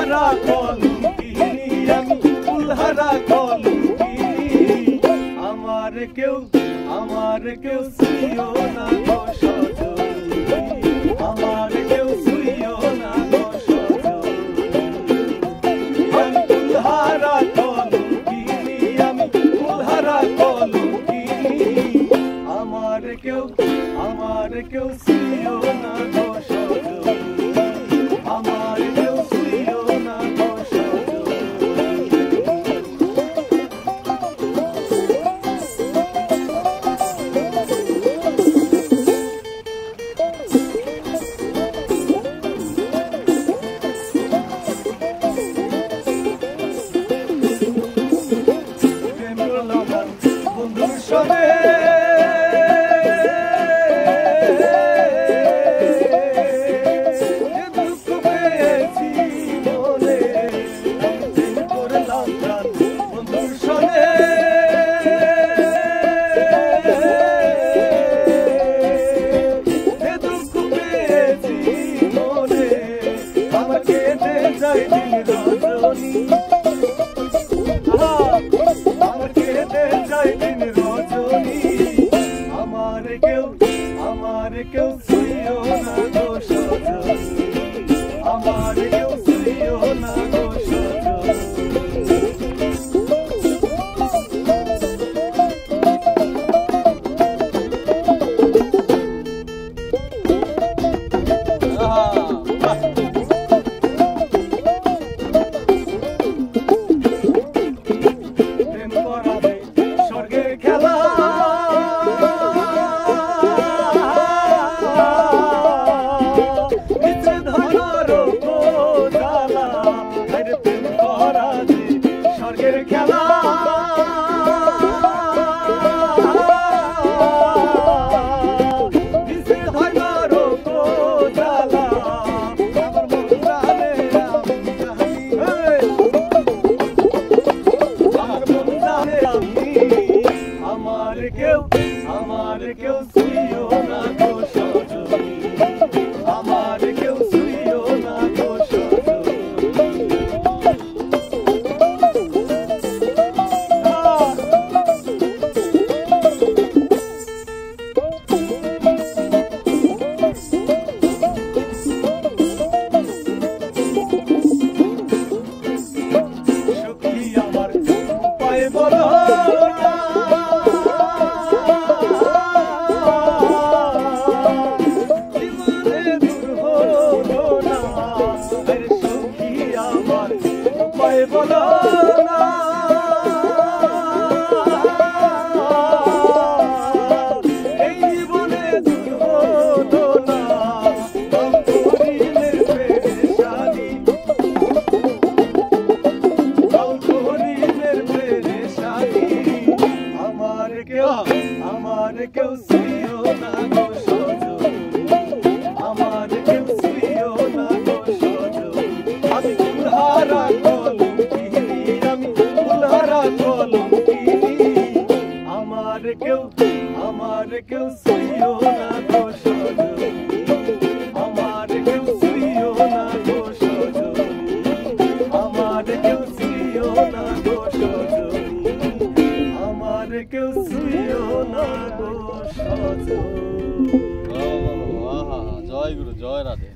ফুলহারা কলঙ্কিনী আমি ফুলহারা কলঙ্কিনী আমার কেউ ছুঁয়ো না গো সজনী আমার কেউ ছুঁয়ো না গো সজনী আমি ফুলহারা কলঙ্কিনী আমি ফুলহারা কলঙ্কিনী আমার কেউ ছুঁয়ো না গো সজনী আমার কেউ ছুঁয়ো না গো সজনী প্রেম করলাম বন্ধুর সঙ্গে আমার কেউ ছুঁয়ো না গো সজনী আমার কেউ ছুঁয়ো না গো প্রেম করাবে স্বর্গের খেলা স্বর্গের খেলা বিছে হয় না রোগ জ্বালা আমার মন জানে আমি জানি আমার মন জানে আমি আমার কেউ ছুঁয়ো না গো সজনী আমার কেউ ছুঁয়ো না গো সজনী বলো না এই জীবনে দূর হলো না অন্তরীণের পেরেশানি অন্তরীণের পেরেশানি আমার কেউ ছুঁয়ো না গো সজনী আমার কেউ ছুঁয়ো না গো সজনী আমি ফুলহারা কলঙ্কিনী আমি ফুলহারা কলঙ্কিনী আমার কেউ ছুঁয়ো না গো সজনী আমার কেউ ছুঁয়ো না গো সজনী আমার কেউ ছুঁয়ো না গো সজনী আমার কেউ ছুঁয়ো না গো সজনী। জয় গুরু জয় রাধে।